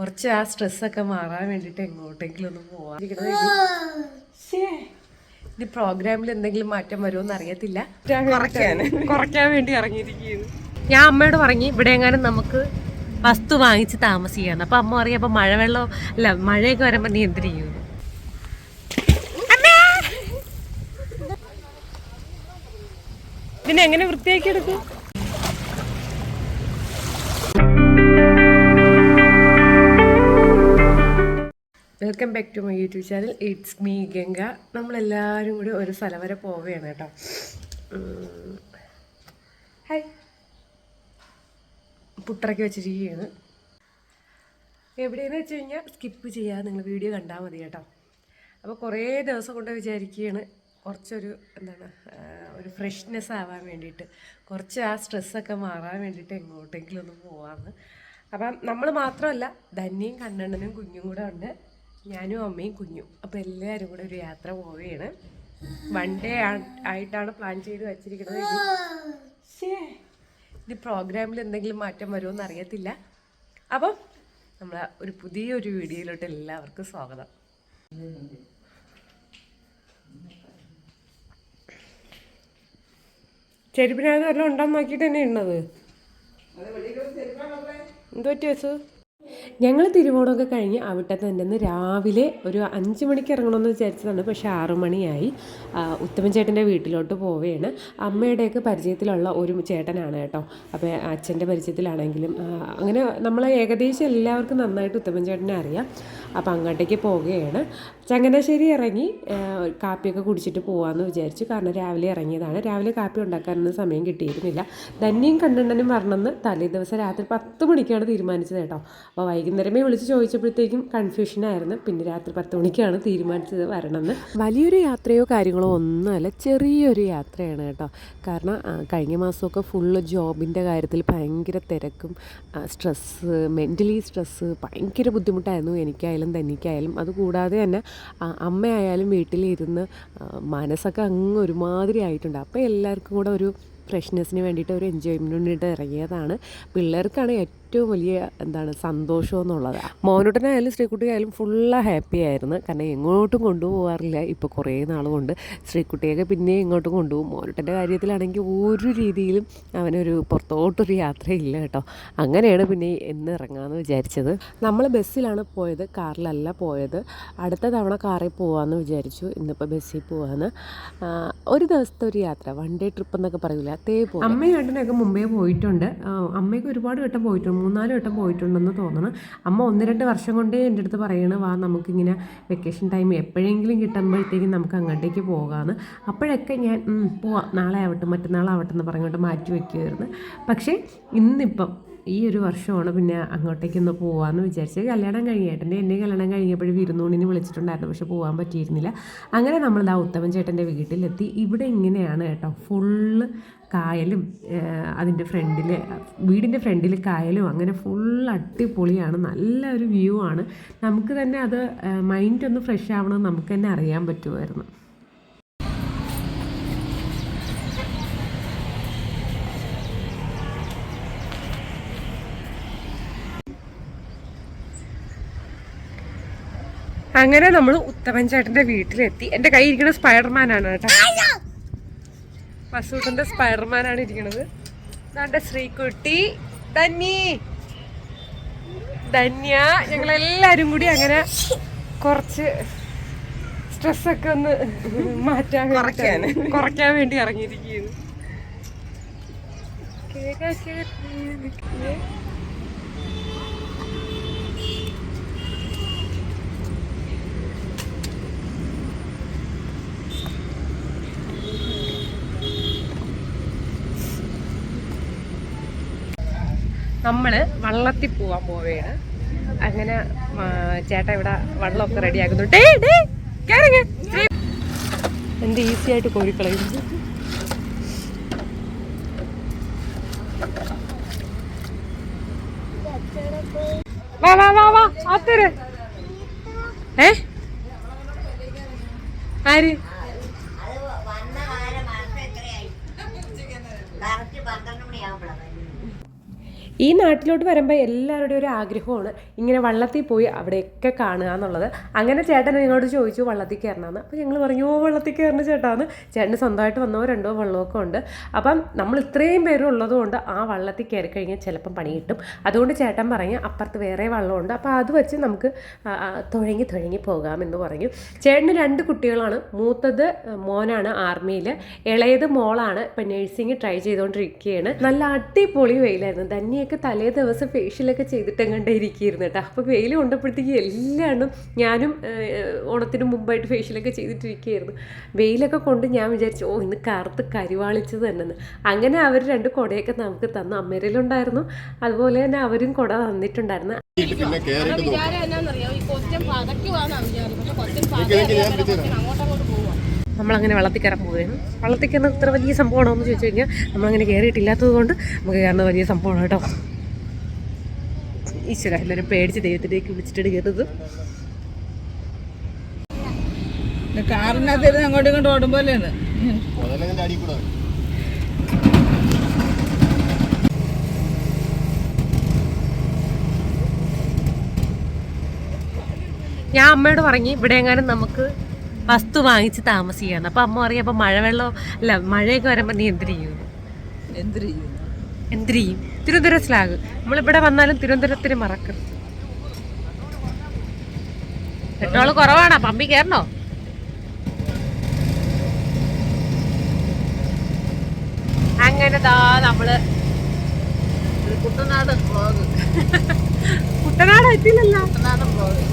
കുറച്ച് ആ സ്ട്രെസ്സൊക്കെ മാറാൻ വേണ്ടിയിട്ട് എങ്ങോട്ടെങ്കിലും ഒന്ന് പോവാൻ. ഇനി പ്രോഗ്രാമിൽ എന്തെങ്കിലും മാറ്റം വരുമോന്ന് അറിയത്തില്ല. കുറയ്ക്കാൻ വേണ്ടി ഇറങ്ങിയിരിക്കുന്നു. ഞാൻ അമ്മയോട് പറഞ്ഞു ഇവിടെ എങ്ങാനും നമുക്ക് വസ്തു വാങ്ങിച്ച് താമസിക്കാന്ന്. അപ്പൊ അമ്മ പറയും അപ്പൊ മഴവെള്ളം അല്ല മഴയൊക്കെ വരുമ്പോ നീ എന്ത് ചെയ്യുന്നു? ഇതിനെ എങ്ങനെ വൃത്തിയാക്കി എടുക്കും? Welcome back to my YouTube channel. It's me Ganga. നമ്മളെല്ലാവരും കൂടി ഒരു സ്ഥലം വരെ പോവുകയാണ് കേട്ടോ. ഹായ്. പുട്ടറൊക്കെ വെച്ചിരിക്കുകയാണ്. എവിടെയെന്ന് വെച്ച് കഴിഞ്ഞാൽ സ്കിപ്പ് ചെയ്യാതെ നിങ്ങൾ വീഡിയോ കണ്ടാൽ മതി കേട്ടോ. അപ്പോൾ കുറേ ദിവസം കൊണ്ട് വിചാരിക്കുകയാണ് കുറച്ചൊരു ഒരു ഫ്രഷ്നെസ് ആവാൻ വേണ്ടിയിട്ട്, കുറച്ച് ആ സ്ട്രെസ്സൊക്കെ മാറാൻ വേണ്ടിയിട്ട് എങ്ങോട്ടെങ്കിലും ഒന്ന് പോവാമെന്ന്. അപ്പം നമ്മൾ മാത്രമല്ല, ധന്യയും കണ്ണണ്ണനും കുഞ്ഞും കൂടെ ഉണ്ട്. ഞാനും അമ്മയും കുഞ്ഞും. അപ്പോൾ എല്ലാവരും കൂടെ ഒരു യാത്ര പോവുകയാണ്. 1 ഡേ ആയിട്ടാണ് പ്ലാൻ ചെയ്ത് വച്ചിരിക്കുന്നത്. ഇനി പ്രോഗ്രാമിൽ എന്തെങ്കിലും മാറ്റം വരുമോയെന്ന് അറിയത്തില്ല. അപ്പം നമ്മൾ ഒരു പുതിയൊരു വീഡിയോയിലോട്ട് എല്ലാവർക്കും സ്വാഗതം. ചെരുപ്പിനകത്ത് വല്ലതും ഉണ്ടോന്ന് നോക്കിയിട്ട് തന്നെ ഉള്ളത്. എന്ത് പറ്റിയ വെച്ചു? ഞങ്ങൾ തിരുവോണമൊക്കെ കഴിഞ്ഞ് അവിട്ടത്ത് തന്നെ രാവിലെ ഒരു 5 മണിക്ക് ഇറങ്ങണമെന്ന് വിചാരിച്ചതാണ്. പക്ഷേ 6 മണിയായി. ഉത്തമൻ ചേട്ടൻ്റെ വീട്ടിലോട്ട് പോവുകയാണ്. അമ്മയുടെയൊക്കെ പരിചയത്തിലുള്ള ഒരു ചേട്ടനാണ് കേട്ടോ. അപ്പോൾ അച്ഛൻ്റെ പരിചയത്തിലാണെങ്കിലും അങ്ങനെ നമ്മളെ ഏകദേശം എല്ലാവർക്കും നന്നായിട്ട് ഉത്തമൻ ചേട്ടനെ അറിയാം. അപ്പോൾ അങ്ങോട്ടേക്ക് പോവുകയാണ്. ചങ്ങനാശ്ശേരി ഇറങ്ങി കാപ്പിയൊക്കെ കുടിച്ചിട്ട് പോകാമെന്ന് വിചാരിച്ചു. കാരണം രാവിലെ ഇറങ്ങിയതാണ്. രാവിലെ കാപ്പി ഉണ്ടാക്കാനൊന്നും സമയം കിട്ടിയിരുന്നില്ല. ധന്യയും കണ്ണണ്ണനും വരണമെന്ന് തലേ ദിവസം രാത്രി 10 മണിക്കാണ് തീരുമാനിച്ചത് കേട്ടോ. അപ്പോൾ വൈകുന്നേരമേ വിളിച്ച് ചോദിച്ചപ്പോഴത്തേക്കും കൺഫ്യൂഷനായിരുന്നു. പിന്നെ രാത്രി 10 മണിക്കാണ് തീരുമാനിച്ചത് വരണമെന്ന്. വലിയൊരു യാത്രയോ കാര്യങ്ങളോ ഒന്നുമല്ല, ചെറിയൊരു യാത്രയാണ് കേട്ടോ. കാരണം കഴിഞ്ഞ മാസമൊക്കെ ഫുള്ള് ജോബിൻ്റെ കാര്യത്തിൽ ഭയങ്കര തിരക്കും സ്ട്രെസ്സ്, മെൻ്റലി സ്ട്രെസ്സ്, ഭയങ്കര ബുദ്ധിമുട്ടായിരുന്നു എനിക്കായാലും ധന്യക്കായാലും. അതുകൂടാതെ തന്നെ അമ്മയായാലും വീട്ടിലിരുന്ന് മനസ്സൊക്കെ അങ്ങ് ഒരുമാതിരി ആയിട്ടുണ്ട്. അപ്പോൾ എല്ലാവർക്കും കൂടെ ഒരു ഫ്രഷ്നെസ്സിന് വേണ്ടിയിട്ട്, ഒരു എൻജോയ്മെൻറ്റിന് വേണ്ടിയിട്ട് ഇറങ്ങിയതാണ്. പിള്ളേർക്കാണ് ഏറ്റവും വലിയ സന്തോഷം എന്നുള്ളത്. മോനൂട്ടനായാലും ശ്രീകുട്ടിയായാലും ഫുള്ള് ഹാപ്പി ആയിരുന്നു. കാരണം എങ്ങോട്ടും കൊണ്ടുപോകാറില്ല ഇപ്പോൾ കുറേ നാൾ കൊണ്ട്. ശ്രീകുട്ടിയൊക്കെ പിന്നെ എങ്ങോട്ടും കൊണ്ടുപോകും. മോനൂട്ടൻ്റെ കാര്യത്തിലാണെങ്കിൽ ഒരു രീതിയിലും അവനൊരു പുറത്തോട്ടൊരു യാത്രയില്ല കേട്ടോ. അങ്ങനെയാണ് പിന്നെ എന്ന് ഇറങ്ങാമെന്ന് വിചാരിച്ചത്. നമ്മൾ ബസ്സിലാണ് പോയത്, കാറിലല്ല പോയത്. അടുത്ത തവണ കാറിൽ പോകാമെന്ന് വിചാരിച്ചു. ഇന്നിപ്പോൾ ബസ്സിൽ പോകാമെന്ന്. ഒരു ദിവസത്തെ ഒരു യാത്ര, 1 ഡേ ട്രിപ്പ് എന്നൊക്കെ പറയില്ല, അതേ പോകും. അമ്മയും ഏട്ടനൊക്കെ മുമ്പേ പോയിട്ടുണ്ട്. അമ്മയ്ക്ക് ഒരുപാട് വട്ടം പോയിട്ടുണ്ട്, 3-4 വട്ടം പോയിട്ടുണ്ടെന്ന് തോന്നണം. അമ്മ 1-2 വർഷം കൊണ്ടേ എൻ്റെ അടുത്ത് പറയണ വാ നമുക്കിങ്ങനെ വെക്കേഷൻ ടൈം എപ്പോഴെങ്കിലും കിട്ടുമ്പോഴത്തേക്കും നമുക്ക് അങ്ങോട്ടേക്ക് പോകാമെന്ന്. അപ്പോഴൊക്കെ ഞാൻ പോവാം, നാളെ ആവട്ടെ മറ്റന്നാളാവട്ടെ എന്ന് പറഞ്ഞുകൊണ്ട് മാറ്റി വയ്ക്കുമായിരുന്നു. പക്ഷേ ഇന്നിപ്പം ഈ ഒരു വർഷമാണ് പിന്നെ അങ്ങോട്ടേക്കൊന്ന് പോകാമെന്ന് വിചാരിച്ചത്. കല്യാണം കഴിഞ്ഞേട്ടൻ്റെ എന്നെ കല്യാണം കഴിഞ്ഞപ്പോഴും വിരുന്നൂണിന് വിളിച്ചിട്ടുണ്ടായിരുന്നു, പക്ഷെ പോകാൻ പറ്റിയിരുന്നില്ല. അങ്ങനെ നമ്മളിതാ ഉത്തമൻ ചേട്ടൻ്റെ വീട്ടിലെത്തി. ഇവിടെ ഇങ്ങനെയാണ് കേട്ടോ, ഫുള്ള് കായലും അതിൻ്റെ ഫ്രണ്ടിൽ, വീടിൻ്റെ ഫ്രണ്ടിൽ കായലും, അങ്ങനെ ഫുൾ അടിപൊളിയാണ്. നല്ലൊരു വ്യൂ ആണ്. നമുക്ക് തന്നെ അത് മൈൻഡ് ഒന്ന് ഫ്രഷ് ആവണമെന്ന് നമുക്ക് തന്നെ അറിയാൻ പറ്റുമായിരുന്നു. അങ്ങനെ നമ്മൾ ഉത്തമൻ ചേട്ടൻ്റെ വീട്ടിലെത്തി. എൻ്റെ കൈ ഇരിക്കുന്ന സ്പൈഡർമാനാണ് കേട്ടോ. മസൂട്ടൻ്റെ സ്പൈഡർമാനാണ് ഇരിക്കുന്നത്. അതാണ്ട് ശ്രീകുട്ടി, ധന്യ, ഞങ്ങളെല്ലാവരും കൂടി അങ്ങനെ കുറച്ച് സ്ട്രെസ്സൊക്കെ ഒന്ന് കുറയ്ക്കാൻ വേണ്ടി ഇറങ്ങിയിരിക്കുന്നു. നമ്മൾ വള്ളത്തിൽ പോവാൻ പോവുകയാണ്. അങ്ങനെ ചേട്ടാ ഇവിടെ വള്ളമൊക്കെ റെഡിയാക്കുന്നു. എന്ത് ഈസി ആയിട്ട് കോരിക്കളയുന്നു. വാ വാ വാ വാ ആത്തര്. ആര് ഈ നാട്ടിലോട്ട് വരുമ്പോൾ എല്ലാവരുടെയും ഒരു ആഗ്രഹമാണ് ഇങ്ങനെ വള്ളത്തിൽ പോയി അവിടെയൊക്കെ കാണുക എന്നുള്ളത്. അങ്ങനെ ചേട്ടൻ ഞങ്ങളോട് ചോദിച്ചു വള്ളത്തിൽ കയറണമെന്ന്. അപ്പോൾ ഞങ്ങൾ പറഞ്ഞു ഓ വള്ളത്തിൽ കയറുന്ന ചേട്ടാന്ന്. ചേട്ടന് സ്വന്തമായിട്ട് വന്നോ 2 വള്ളമൊക്കെ ഉണ്ട്. അപ്പം നമ്മൾ ഇത്രയും പേരും ഉള്ളതുകൊണ്ട് ആ വള്ളത്തിൽ കയറി കഴിഞ്ഞാൽ ചിലപ്പം പണി കിട്ടും. അതുകൊണ്ട് ചേട്ടൻ പറഞ്ഞു അപ്പുറത്ത് വേറെ വള്ളമുണ്ട്, അപ്പോൾ അത് വെച്ച് നമുക്ക് തുഴങ്ങി പോകാമെന്ന് പറഞ്ഞു. ചേട്ടന് 2 കുട്ടികളാണ്. മൂത്തത് മോനാണ് ആർമിയിൽ, ഇളയത് മോളാണ്. ഇപ്പം നേഴ്സിംഗ് ട്രൈ ചെയ്തുകൊണ്ടിരിക്കുകയാണ്. നല്ല അടിപൊളി വെയിലായിരുന്നു. ധന്യൊക്കെ തലേ ദിവസം ഫേഷ്യലൊക്കെ ചെയ്തിട്ടെങ്ങാണ്ടേ ഇരിക്കുകയായിരുന്നു കേട്ടോ. അപ്പോൾ വെയിൽ കൊണ്ടപ്പോഴത്തേക്ക് എല്ലാവരും ഞാനും ഓണത്തിന് മുമ്പായിട്ട് ഫേഷ്യലൊക്കെ ചെയ്തിട്ടിരിക്കുകയായിരുന്നു. വെയിലൊക്കെ കൊണ്ട് ഞാൻ വിചാരിച്ചു ഓ ഇന്ന് കറുത്ത് കരിവാളിച്ചത് തന്നെന്ന്. അങ്ങനെ അവർ 2 കുടയൊക്കെ നമുക്ക് തന്നു. അമ്മേരയിലുണ്ടായിരുന്നു, അതുപോലെ തന്നെ അവരും കുട തന്നിട്ടുണ്ടായിരുന്നു. നമ്മളങ്ങനെ വള്ളത്തിൽ കയറാൻ പോവുകയാണ്. വള്ളത്തിൽ കയറുന്നത് ഇത്ര വലിയ സംഭവമാണോ എന്ന് ചോദിച്ചു കഴിഞ്ഞാൽ നമ്മളങ്ങനെ കയറിയിട്ടില്ലാത്തത് കൊണ്ട് നമുക്ക് കയറുന്നത് വലിയ സംഭവമാണ് കേട്ടോ. ഈശ്വര എല്ലാവരും പേടിച്ച് ദൈവത്തിലേക്ക് വിളിച്ചിട്ട് കയറുന്നത്. കാറിനകത്ത് അങ്ങോട്ടും ഇങ്ങോട്ടും ഓടുമ്പോലെയാണ്. ഞാൻ അമ്മയോട് പറഞ്ഞു ഇവിടെ എങ്ങാനും നമുക്ക് വസ്തു വാങ്ങിച്ച് താമസിക്കുകയാണ്. അപ്പം അമ്മ പറയും അപ്പം മഴവെള്ളം അല്ല മഴയൊക്കെ വരുമ്പോൾ നീ എന്ത് ചെയ്യും? തിരുവനന്തപുരം സ്ലാഗ്. നമ്മളിവിടെ വന്നാലും തിരുവനന്തപുരത്തിന് മറക്കരുത്. പെട്രോള് കുറവാണോ? പമ്പി കയറണോ? അങ്ങനെ നമ്മള് കുട്ടനാട് വ്ളോഗ്. കുട്ടനാട് എത്തിയില്ലല്ലോ. കുട്ടനാട് വ്ളോഗ്.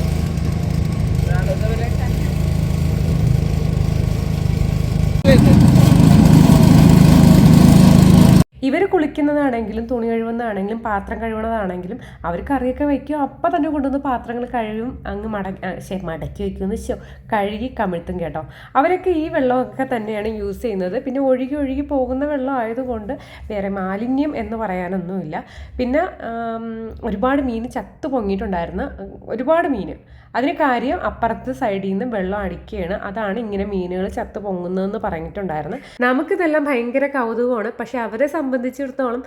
ഇവർ കുളിക്കുന്നതാണെങ്കിലും തുണി കഴുകുന്നതാണെങ്കിലും പാത്രം കഴുകുന്നതാണെങ്കിലും അവർ കറിയൊക്കെ വയ്ക്കും. അപ്പം തന്നെ കൊണ്ടുവന്ന് പാത്രങ്ങൾ കഴുകും, അങ്ങ് മടക്കി വയ്ക്കുമെന്ന് കഴുകി കമിഴ്ത്തും കേട്ടോ. അവരൊക്കെ ഈ വെള്ളമൊക്കെ തന്നെയാണ് യൂസ് ചെയ്യുന്നത്. പിന്നെ ഒഴുകി പോകുന്ന വെള്ളം ആയതുകൊണ്ട് വേറെ മാലിന്യം എന്ന് പറയാനൊന്നുമില്ല. പിന്നെ ഒരുപാട് മീൻ ചത്തു പൊങ്ങിയിട്ടുണ്ടായിരുന്നു, ഒരുപാട് മീൻ. അതിന് കാര്യം അപ്പുറത്തെ സൈഡിൽ നിന്ന് വെള്ളം അടിക്കുകയാണ്, അതാണ് ഇങ്ങനെ മീനുകൾ ചത്തു പൊങ്ങുന്നതെന്ന് പറഞ്ഞിട്ടുണ്ടായിരുന്നു. നമുക്കിതെല്ലാം ഭയങ്കര കൗതുകമാണ്. പക്ഷെ അവരെ സംബന്ധിച്ചിടത്തോളം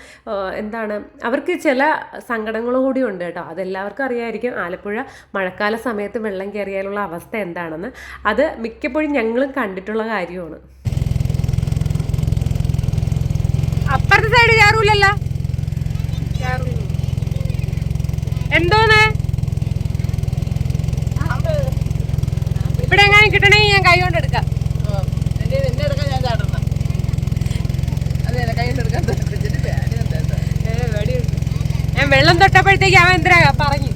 എന്താണ്, അവർക്ക് ചില സങ്കടങ്ങളും കൂടി ഉണ്ട് കേട്ടോ. അതെല്ലാവർക്കും അറിയാമായിരിക്കും. ആലപ്പുഴ മഴക്കാല സമയത്ത് വെള്ളം കയറിയാലുള്ള അവസ്ഥ എന്താണെന്ന്. അത് മിക്കപ്പോഴും ഞങ്ങളും കണ്ടിട്ടുള്ള കാര്യമാണ്. അപ്പുറത്തെ സൈഡ് കയറൂലല്ലോ. എന്തോന്ന് ഇവിടെ എങ്ങനെ കിട്ടണമെങ്കിൽ ഞാൻ കൈ കൊണ്ട് എടുക്കാം. ഞാൻ വെള്ളം തൊട്ടപ്പോഴത്തേക്ക് അവൻ എന്തിനാ പറഞ്ഞു.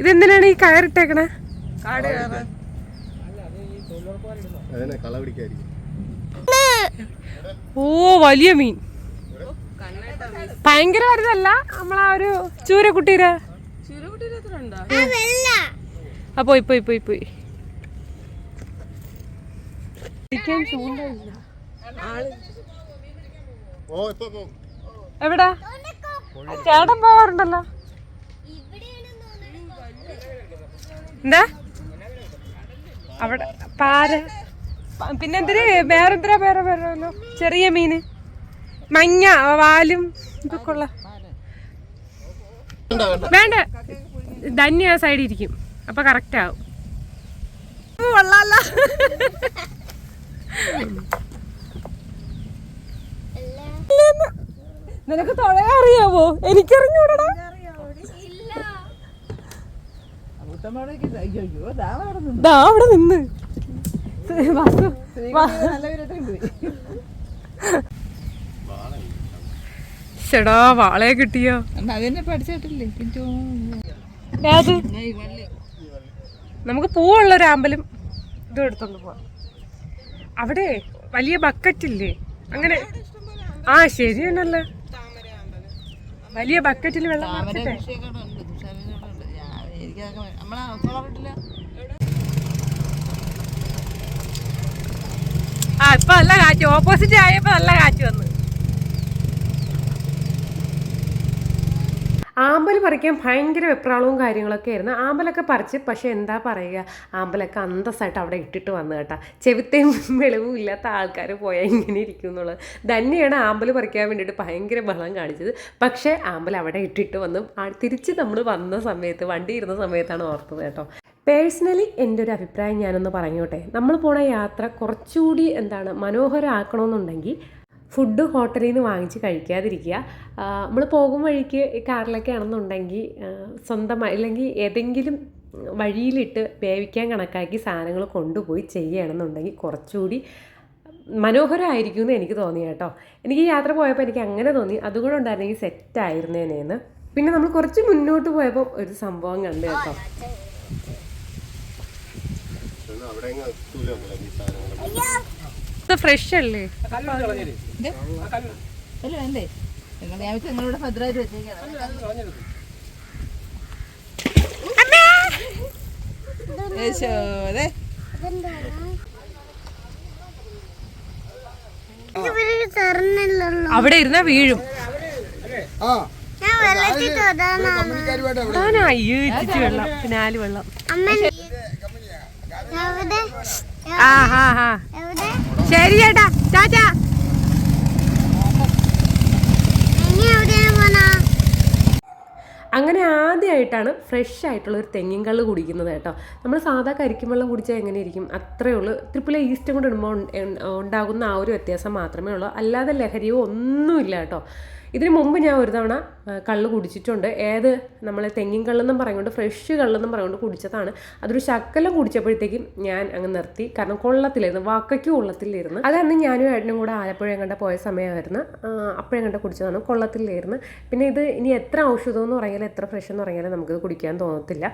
ഇതെന്തിനാണ് ഈ കയറിട്ടേക്കണേ? ഓ വലിയ മീൻ, ഭയങ്കര വലുതല്ല, നമ്മളാ ഒരു ചൂരക്കുട്ടീരെ. പോയി പോയി പോയി പോയി എവിടാ ചേട്ടൻ പോവാറുണ്ടല്ലോ. എന്താ അവിടെ പാര, പിന്നെന്തിന് വേറെന്തിനാ വേറല്ലോ ചെറിയ മീന്, മഞ്ഞ വാലും ഇതൊക്കെ ഉള്ള. വേണ്ട, ധന്യ ആ സൈഡിൽ ഇരിക്കും, അപ്പൊ കറക്റ്റ് ആവും. കൊള്ളാല്ല. നിനക്ക് തൊഴയാൻ അറിയാവോ? എനിക്കറിഞ്ഞൂടാ. അവിടെ നിന്ന് ചേടാ വാളയെ കിട്ടിയോ? പഠിച്ചിട്ടില്ലേ? നമുക്ക് പൂവുള്ളൊരു അമ്പലം ഇതും എടുത്തോണ്ട് പോവാം. അവിടെ വലിയ ബക്കറ്റില്ലേ അങ്ങനെ? ആ ശരിയാണല്ലോ, വലിയ ബക്കറ്റിൽ വെള്ളം നിറച്ചിട്ടേ. ആ ഇപ്പൊ നല്ല കാറ്റ്, ഓപ്പോസിറ്റ് ആയപ്പോ നല്ല കാറ്റ് വന്നു. ആമ്പൽ പറിക്കാൻ ഭയങ്കര വെപ്രാളവും കാര്യങ്ങളൊക്കെ ആയിരുന്നു. ആമ്പലൊക്കെ പറിച്ച്, പക്ഷേ എന്താ പറയുക, ആമ്പലൊക്കെ അന്തസ്സായിട്ട് അവിടെ ഇട്ടിട്ട് വന്നു കേട്ടോ. ചെവിത്തയും വെളിവും ഇല്ലാത്ത ആൾക്കാർ പോയാൽ ഇങ്ങനെ ഇരിക്കും എന്നുള്ളത്. തന്നെയാണ് ആമ്പൽ പറിക്കാൻ വേണ്ടിയിട്ട് ഭയങ്കര ബഹളം കാണിച്ചത്. പക്ഷേ ആമ്പൽ അവിടെ ഇട്ടിട്ട് വന്നു. തിരിച്ച് നമ്മൾ വന്ന സമയത്ത്, വണ്ടി ഇരുന്ന സമയത്താണ് ഓർത്തത് കേട്ടോ. പേഴ്സണലി എൻ്റെ ഒരു അഭിപ്രായം ഞാനൊന്ന് പറഞ്ഞോട്ടെ. നമ്മൾ പോണ യാത്ര കുറച്ചുകൂടി മനോഹരമാക്കണമെന്നുണ്ടെങ്കിൽ ഫുഡ് ഹോട്ടലിൽ നിന്ന് വാങ്ങിച്ച് കഴിക്കാതിരിക്കുക. നമ്മൾ പോകും വഴിക്ക് കാറിലൊക്കെ ആണെന്നുണ്ടെങ്കിൽ സ്വന്തമായി അല്ലെങ്കിൽ ഏതെങ്കിലും വഴിയിലിട്ട് വേവിക്കാൻ കണക്കാക്കി സാധനങ്ങൾ കൊണ്ടുപോയി ചെയ്യുകയാണെന്നുണ്ടെങ്കിൽ കുറച്ചുകൂടി മനോഹരമായിരിക്കും എന്ന് എനിക്ക് തോന്നി കേട്ടോ. എനിക്ക് യാത്ര പോയപ്പോൾ എനിക്ക് അങ്ങനെ തോന്നി. അതുകൂടെ ഉണ്ടായിരുന്നെങ്കിൽ സെറ്റായിരുന്നേനേന്ന്. പിന്നെ നമ്മൾ കുറച്ച് മുന്നോട്ട് പോയപ്പോൾ ഒരു സംഭവം കണ്ടു കേട്ടോ. ഫ്രഷ് അല്ലേ? നിങ്ങളോട് ഭദ്രമായിട്ട് വെച്ചേക്കാണ്. അവിടെ ഇരുന്നാ വീഴും. പിന്നാല് വെള്ളം. ശരി ചേട്ടാ, ചാച്ചാ. അങ്ങനെ ആദ്യമായിട്ടാണ് ഫ്രഷ് ആയിട്ടുള്ള ഒരു തെങ്ങിൻ കള്ള് കുടിക്കുന്നത് കേട്ടോ. നമ്മൾ സാധാ കരിക്കും വെള്ളം കുടിച്ചാൽ എങ്ങനെയിരിക്കും അത്രയേ ഉള്ളൂ. ട്രിപ്പിലെ ഈസ്റ്റും കൂടെ ഇടുമ്പോൾ ഉണ്ടാകുന്ന ആ ഒരു വ്യത്യാസം മാത്രമേ ഉള്ളൂ. അല്ലാതെ ലഹരിയോ ഒന്നുമില്ല കേട്ടോ. ഇതിന് മുമ്പ് ഞാൻ ഒരു തവണ കള്ള് കുടിച്ചിട്ടുണ്ട്. നമ്മൾ തെങ്ങിൻ കള്ളെന്നും പറയുകൊണ്ട്, ഫ്രഷ് കള്ളെന്നും പറയുകൊണ്ട് കുടിച്ചതാണ്. അതൊരു ശക്കലം കുടിച്ചപ്പോഴത്തേക്കും ഞാൻ അങ്ങ് നിർത്തി. കാരണം കൊള്ളത്തിലായിരുന്നു, വാക്കയ്ക്ക് കൊള്ളത്തിലായിരുന്നു. അതന്ന് ഞാനും ഏട്ടനും കൂടെ ആലപ്പുഴ കണ്ട പോയ സമയമായിരുന്നു. അപ്പോഴും കണ്ട കുടിച്ചതാണ്, കൊള്ളത്തിലായിരുന്നു. പിന്നെ ഇത് ഇനി എത്ര ഔഷധം എന്ന് പറഞ്ഞാലും എത്ര ഫ്രഷ് എന്ന് പറഞ്ഞാലും നമുക്കിത് കുടിക്കാൻ തോന്നത്തില്ല.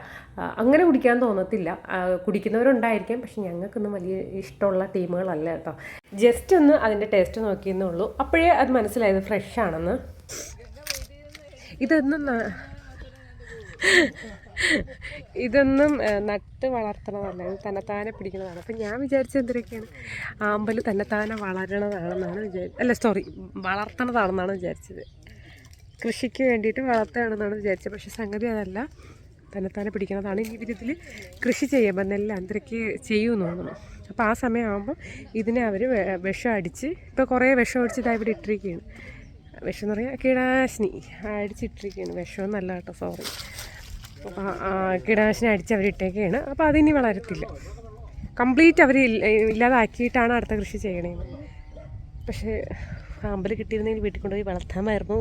അങ്ങനെ കുടിക്കാൻ തോന്നത്തില്ല. കുടിക്കുന്നവരുണ്ടായിരിക്കാം, പക്ഷെ ഞങ്ങൾക്കൊന്നും വലിയ ഇഷ്ടമുള്ള ടീമുകളല്ല കേട്ടോ. ജസ്റ്റ് ഒന്ന് അതിൻ്റെ ടേസ്റ്റ് നോക്കിയെന്നേ ഉള്ളൂ. അപ്പോഴേ അത് മനസ്സിലായത് ഫ്രഷ് ആണെന്ന്. ഇതൊന്നും നട്ട് വളർത്തണതല്ല, ഇത് തന്നെത്താനെ പിടിക്കുന്നതാണ്. അപ്പം ഞാൻ വിചാരിച്ചത് എന്തൊക്കെയാണ്, ആമ്പൽ തന്നെത്താനെ വളരണതാണെന്നാണ് വളർത്തണതാണെന്നാണ് വിചാരിച്ചത്. കൃഷിക്ക് വേണ്ടിയിട്ട് വളർത്തുകയാണെന്നാണ് വിചാരിച്ചത്. പക്ഷെ സംഗതി അതല്ല, തന്നെത്താനെ പിടിക്കുന്നതാണ്. ഇനി ഇവരിതിൽ കൃഷി ചെയ്യുമ്പോൾ നെല്ല് അന്തരയ്ക്ക് ചെയ്യുമെന്ന് തോന്നുന്നു. അപ്പോൾ ആ സമയമാകുമ്പോൾ ഇതിനെ അവർ വിഷം അടിച്ച്, ഇപ്പോൾ കുറേ വിഷം അടിച്ച് ഇതാ ഇവിടെ ഇട്ടിരിക്കുകയാണ്. വിഷം എന്ന് പറഞ്ഞാൽ കീടനാശിനി അടിച്ചിട്ടിരിക്കുകയാണ്. വിഷമൊന്നല്ല കേട്ടോ, സോറി. അപ്പോൾ കീടനാശിനി അടിച്ച് അവരിട്ടേക്കുകയാണ്. അപ്പോൾ അതിനി വളരത്തില്ല. കംപ്ലീറ്റ് അവർ ഇല്ലാതാക്കിയിട്ടാണ് അടുത്ത കൃഷി ചെയ്യണേന്ന്. പക്ഷേ ആമ്പൽ കിട്ടിയിരുന്നെങ്കിൽ വീട്ടിൽ കൊണ്ടുപോയി വളർത്താമായിരുന്നു.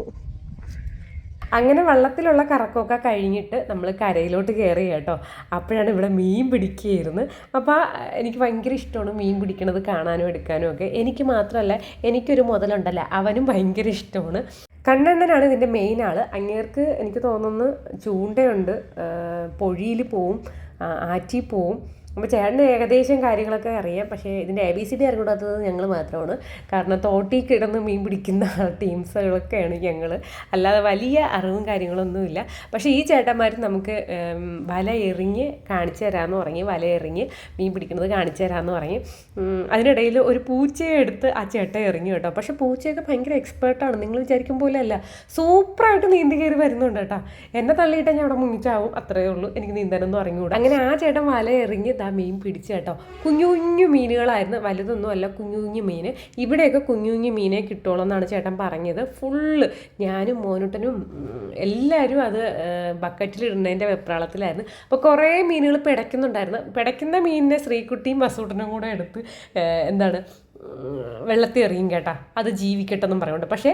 അങ്ങനെ വെള്ളത്തിലുള്ള കറക്കമൊക്കെ കഴിഞ്ഞിട്ട് നമ്മൾ കരയിലോട്ട് കയറി കേട്ടോ. അപ്പോഴാണ് ഇവിടെ മീൻ പിടിക്കുകയായിരുന്നു. അപ്പോൾ എനിക്ക് ഭയങ്കര ഇഷ്ടമാണ് മീൻ പിടിക്കണത് കാണാനും എടുക്കാനും ഒക്കെ. എനിക്ക് മാത്രമല്ല, എനിക്കൊരു മുതലുണ്ടല്ലോ, അവനും ഭയങ്കര ഇഷ്ടമാണ്. കണ്ണണ്ണനാണ് ഇതിൻ്റെ മെയിൻ ആൾ. അങ്ങേർക്ക് എനിക്ക് തോന്നുന്നു ചൂണ്ടയുണ്ട്, പൊഴിയിൽ പോവും, ആറ്റിൽ പോവും. അപ്പോൾ ചേട്ടന് ഏകദേശം കാര്യങ്ങളൊക്കെ അറിയാം. പക്ഷേ ഇതിൻ്റെ ABCD അറിഞ്ഞൂടാത്തത് ഞങ്ങൾ മാത്രമാണ്. കാരണം തോട്ടിൽ കിടന്ന് മീൻ പിടിക്കുന്ന ടീംസുകളൊക്കെയാണ് ഞങ്ങൾ. അല്ലാതെ വലിയ അറിവും കാര്യങ്ങളൊന്നുമില്ല. പക്ഷേ ഈ ചേട്ടന്മാർ നമുക്ക് വല എറിഞ്ഞ് കാണിച്ചു തരാമെന്ന് പറഞ്ഞ്, വല എറിഞ്ഞ് മീൻ പിടിക്കുന്നത് കാണിച്ചു തരാമെന്ന് പറഞ്ഞ്, അതിനിടയിൽ ഒരു പൂച്ചയെ എടുത്ത് ആ ചേട്ടൻ എറിഞ്ഞു കേട്ടോ. പക്ഷേ പൂച്ചയൊക്കെ ഭയങ്കര എക്സ്പേർട്ടാണ്, നിങ്ങൾ വിചാരിക്കും പോലെ അല്ല. സൂപ്പറായിട്ട് നീന്തി കയറി വരുന്നുണ്ട് കേട്ടോ. എന്നെ തള്ളിയിട്ടാൽ ഞാൻ അവിടെ മുങ്ങിച്ചാവും, അത്രയേ ഉള്ളൂ. എനിക്ക് നീന്താനൊന്നും അറിഞ്ഞുകൂടാ. അങ്ങനെ ആ ചേട്ടൻ വല എറിഞ്ഞ് മീൻ പിടിച്ചു കേട്ടോ. കുഞ്ഞു കുഞ്ഞു മീനുകളായിരുന്നു, വലുതൊന്നും അല്ല, കുഞ്ഞു കുഞ്ഞു മീൻ. ഇവിടെയൊക്കെ കുഞ്ഞു കുഞ്ഞു മീനെ കിട്ടുള്ളൂ എന്നാണ് ചേട്ടൻ പറഞ്ഞത്. ഫുള്ള് ഞാനും മോനുട്ടനും എല്ലാവരും അത് ബക്കറ്റിലിടുന്നതിൻ്റെ വെപ്രാളത്തിലായിരുന്നു. അപ്പോൾ കുറേ മീനുകൾ പിടയ്ക്കുന്നുണ്ടായിരുന്നു. പിടയ്ക്കുന്ന മീനിനെ ശ്രീകുട്ടിയും വസൂട്ടനും കൂടെ എടുത്ത് വെള്ളത്തിൽ എറിയും കേട്ടാ, അത് ജീവിക്കട്ടെന്നും പറയുന്നുണ്ട്. പക്ഷേ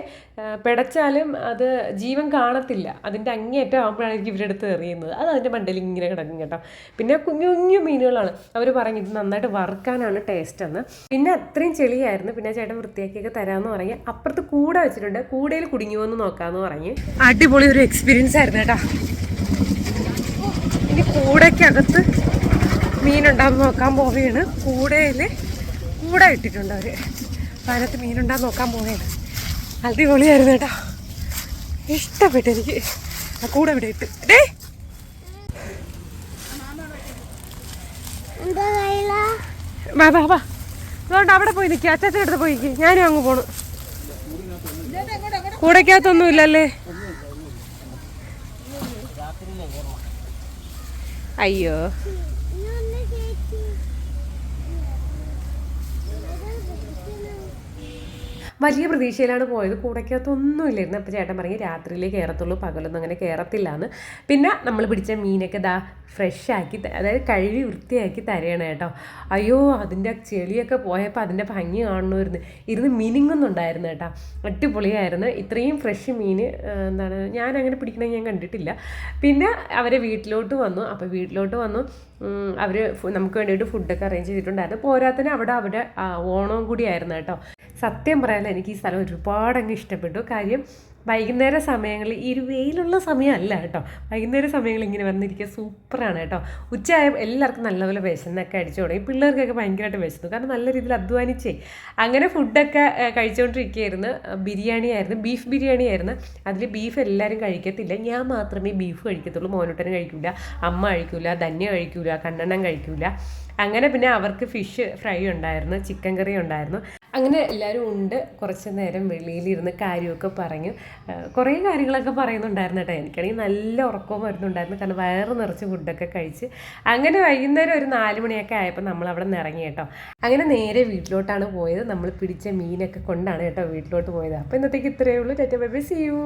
പിടച്ചാലും അത് ജീവൻ കാണത്തില്ല. അതിൻ്റെ അങ്ങേയറ്റം ആകുമ്പോഴായിരിക്കും ഇവരെടുത്ത് എറിയുന്നത്. അത് അതിൻ്റെ മണ്ടയിൽ ഇങ്ങനെ കിടക്കും കേട്ടോ. പിന്നെ കുഞ്ഞു കുഞ്ഞു മീനുകളാണ്. അവർ പറഞ്ഞു ഇത് നന്നായിട്ട് വറുക്കാനാണ് ടേസ്റ്റ് എന്ന്. പിന്നെ അത്രയും ചെളിയായിരുന്നു. പിന്നെ ചേട്ടൻ വൃത്തിയാക്കിയൊക്കെ തരാമെന്ന് പറഞ്ഞ് അപ്പുറത്ത് കൂട വെച്ചിട്ടുണ്ട്, കൂടയിൽ കുടുങ്ങിയോ എന്ന് നോക്കാമെന്ന് പറഞ്ഞ്. അടിപൊളി ഒരു എക്സ്പീരിയൻസ് ആയിരുന്നു കേട്ടോ. ഇനി കൂടയ്ക്കകത്ത് മീനുണ്ടാകുന്ന നോക്കാൻ പോവുകയാണ്. കൂടെ ഇട്ടിട്ടുണ്ട് അവർ. അതിനകത്ത് മീനുണ്ടാകുന്ന നോക്കാൻ പോവുകയാണ്. അടിപൊളിയായിരുന്നു കേട്ടോ, ഇഷ്ടപ്പെട്ടു എനിക്ക്. ആ കൂടെ ഇവിടെ ഇട്ട് വാ അതുകൊണ്ട് അവിടെ പോയി നിൽക്കുക, അച്ഛൻ്റെ അടുത്ത് പോയി നിൽക്കുക. ഞാനും അങ്ങ് പോണു. കൂടയ്ക്കകത്തൊന്നും ഇല്ലല്ലേ? അയ്യോ, വലിയ പ്രതീക്ഷയിലാണ് പോയത്. കൂടയ്ക്കകത്തൊന്നും ഇല്ലായിരുന്നു. അപ്പോൾ ചേട്ടൻ പറഞ്ഞ് രാത്രിയിലേ കയറത്തുള്ളൂ, പകലൊന്നും അങ്ങനെ കയറത്തില്ല എന്ന്. പിന്നെ നമ്മൾ പിടിച്ച മീനൊക്കെ ഫ്രഷ് ആക്കി, അതായത് കഴുകി വൃത്തിയാക്കി തരയണം കേട്ടോ. അയ്യോ, അതിൻ്റെ ചെളിയൊക്കെ പോയപ്പോൾ അതിൻ്റെ ഭംഗി കാണണമായിരുന്നു. ഇരുന്ന് മിനിങ്ങുന്നുണ്ടായിരുന്നു കേട്ടോ. അടിപൊളിയായിരുന്നു. ഇത്രയും ഫ്രഷ് മീൻ ഞാൻ അങ്ങനെ പിടിക്കണമെങ്കിൽ ഞാൻ കണ്ടിട്ടില്ല. പിന്നെ അവരെ വീട്ടിലോട്ട് വന്നു. അപ്പോൾ വീട്ടിലോട്ട് വന്നു അവർ നമുക്ക് വേണ്ടിയിട്ട് ഫുഡൊക്കെ അറേഞ്ച് ചെയ്തിട്ടുണ്ടായിരുന്നു. പോരാത്തിന് അവിടെ ഓണവും കൂടി ആയിരുന്നു കേട്ടോ. സത്യം പറയാൻ എനിക്ക് ഈ സ്ഥലം ഒരുപാട് അങ്ങ് ഇഷ്ടപ്പെട്ടു. കാര്യം വൈകുന്നേര സമയങ്ങളിൽ ഈ ഒരു വെയിലുള്ള സമയമല്ല കേട്ടോ. വൈകുന്നേര സമയങ്ങളിൽ ഇങ്ങനെ വന്നിരിക്കുക സൂപ്പറാണ് കേട്ടോ. ഉച്ചയായ എല്ലാവർക്കും നല്ലപോലെ വിശന്നൊക്കെ അടിച്ചു തുടങ്ങി. പിള്ളേർക്കൊക്കെ ഭയങ്കരമായിട്ട് വിശന്നു, കാരണം നല്ല രീതിയിൽ അധ്വാനിച്ചേ. അങ്ങനെ ഫുഡൊക്കെ കഴിച്ചുകൊണ്ടിരിക്കുകയായിരുന്നു. ബിരിയാണി ആയിരുന്നു, ബീഫ് ബിരിയാണി ആയിരുന്നു. അതിൽ ബീഫ് എല്ലാവരും കഴിക്കത്തില്ല, ഞാൻ മാത്രമേ ബീഫ് കഴിക്കത്തുള്ളൂ. മോനൂട്ടനും കഴിക്കില്ല, അമ്മ കഴിക്കില്ല, ധന്യ കഴിക്കില്ല, കണ്ണണ്ണൻ കഴിക്കില്ല. അങ്ങനെ പിന്നെ അവർക്ക് ഫിഷ് ഫ്രൈ ഉണ്ടായിരുന്നു, ചിക്കൻ കറി ഉണ്ടായിരുന്നു. അങ്ങനെ എല്ലാവരും ഉണ്ട്. കുറച്ച് നേരം വെളിയിലിരുന്ന് കാര്യമൊക്കെ പറഞ്ഞു, കുറേ കാര്യങ്ങളൊക്കെ പറയുന്നുണ്ടായിരുന്നു കേട്ടോ. എനിക്കാണെങ്കിൽ നല്ല ഉറക്കവും വരുന്നുണ്ടായിരുന്നു, കാരണം വയറ് നിറച്ച് ഫുഡൊക്കെ കഴിച്ച്. അങ്ങനെ വൈകുന്നേരം ഒരു 4 മണിയൊക്കെ ആയപ്പോൾ നമ്മൾ അവിടെ നിന്ന് ഇറങ്ങി കേട്ടോ. അങ്ങനെ നേരെ വീട്ടിലോട്ടാണ് പോയത്. നമ്മൾ പിടിച്ച മീനൊക്കെ കൊണ്ടാണ് കേട്ടോ വീട്ടിലോട്ട് പോയത്. അപ്പോൾ ഇന്നത്തേക്ക് ഇത്രയേ ഉള്ളൂ. Tata bye bye, see U.